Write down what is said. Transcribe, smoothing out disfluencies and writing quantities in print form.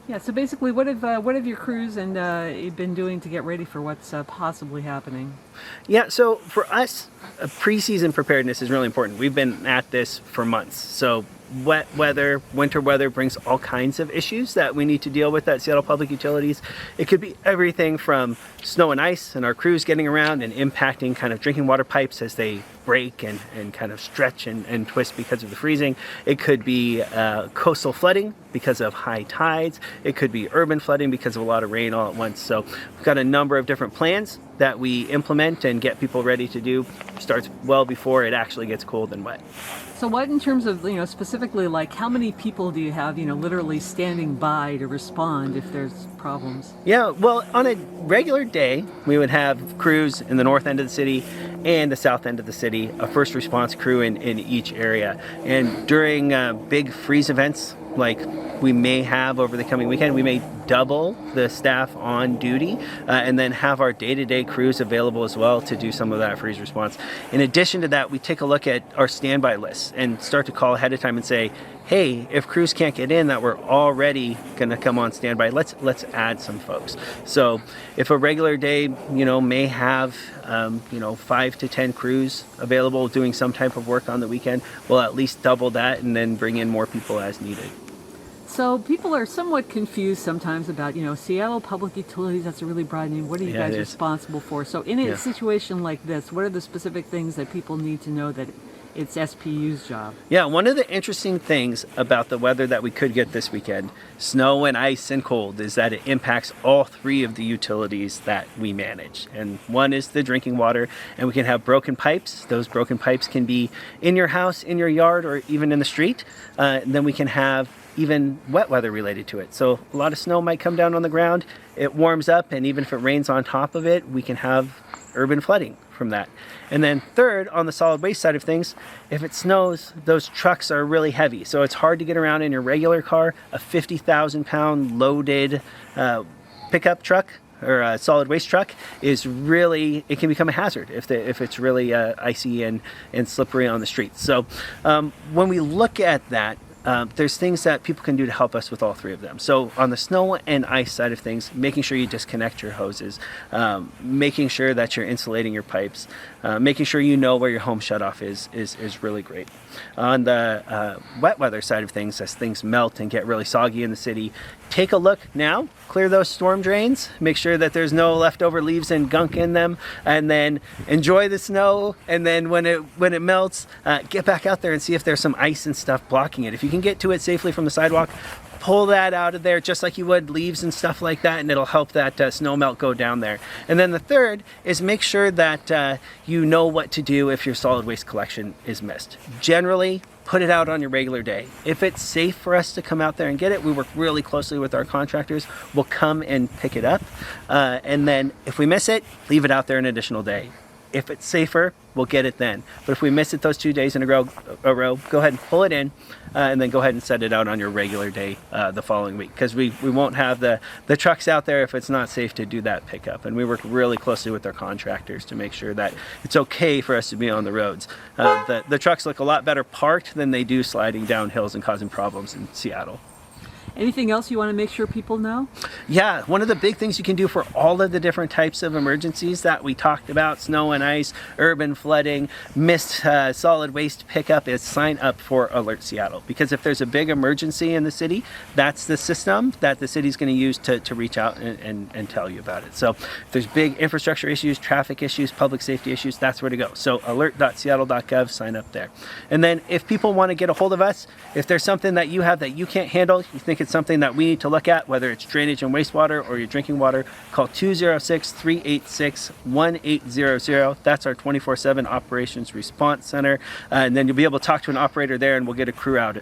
Yeah, so basically, what have your crews and been doing to get ready for what's possibly happening? Yeah, so for us, preseason preparedness is really important. We've been at this for months. So wet weather, winter weather brings all kinds of issues that we need to deal with at Seattle Public Utilities. It could be everything from snow and ice and our crews getting around and impacting kind of drinking water pipes as they break and kind of stretch and twist because of the freezing. It could be coastal flooding because of high tides. It could be urban flooding because of a lot of rain all at once. So we've got a number of different plans that we implement and get people ready to do. Starts well before it actually gets cold and wet. So what in terms of, specifically, like how many people do you have, literally standing by to respond if there's problems? Yeah, well, on a regular day, we would have crews in the north end of the city and the south end of the city, a first response crew in each area. And during big freeze events like we may have over the coming weekend, we may double the staff on duty and then have our day-to-day crews available as well to do some of that freeze response. In addition to that, we take a look at our standby lists and start to call ahead of time and say, hey, if crews can't get in that we're already going to come on standby, let's add some folks. So if a regular day, may have 5 to 10 crews available doing some type of work on the weekend, we'll at least double that and then bring in more people as needed. So people are somewhat confused sometimes about, Seattle Public Utilities, that's a really broad name. What are you guys responsible for? So in a situation like this, what are the specific things that people need to know that it's SPU's job? Yeah, one of the interesting things about the weather that we could get this weekend, snow and ice and cold, is that it impacts all 3 of the utilities that we manage. And one is the drinking water, and we can have broken pipes. Those broken pipes can be in your house, in your yard, or even in the street. Then we can have even wet weather related to it. So a lot of snow might come down on the ground, it warms up, and even if it rains on top of it, we can have urban flooding from that. And then third, on the solid waste side of things, if it snows, those trucks are really heavy. So it's hard to get around in your regular car. A 50,000 pound loaded pickup truck or a solid waste truck is really, it can become a hazard if it's really icy and slippery on the streets. So when we look at that, there's things that people can do to help us with all 3 of them. So on the snow and ice side of things, making sure you disconnect your hoses, making sure that you're insulating your pipes, making sure you know where your home shutoff is really great. On the wet weather side of things, as things melt and get really soggy in the city, take a look now, clear those storm drains, make sure that there's no leftover leaves and gunk in them, and then enjoy the snow. And then when it melts, get back out there and see if there's some ice and stuff blocking it. If you can get to it safely from the sidewalk, pull that out of there just like you would leaves and stuff like that, and it'll help that snow melt go down there. And then the third is make sure that you know what to do if your solid waste collection is missed. Generally, put it out on your regular day. If it's safe for us to come out there and get it, we work really closely with our contractors. We'll come and pick it up. And then if we miss it, leave it out there an additional day. If it's safer, we'll get it then. But if we miss it those 2 days in a row, go ahead and pull it in, and then go ahead and set it out on your regular day the following week. Because we won't have the trucks out there if it's not safe to do that pickup. And we work really closely with our contractors to make sure that it's okay for us to be on the roads. The trucks look a lot better parked than they do sliding down hills and causing problems in Seattle. Anything else you want to make sure people know? Yeah, one of the big things you can do for all of the different types of emergencies that we talked about, snow and ice, urban flooding, missed solid waste pickup, is sign up for Alert Seattle. Because if there's a big emergency in the city, that's the system that the city's going to use to reach out and tell you about it. So if there's big infrastructure issues, traffic issues, public safety issues, that's where to go. So alert.seattle.gov, sign up there. And then if people want to get a hold of us, if there's something that you have that you can't handle, you think it's something that we need to look at, whether it's drainage and wastewater or your drinking water, call 206-386-1800. That's our 24/7 operations response center. And then you'll be able to talk to an operator there, and we'll get a crew out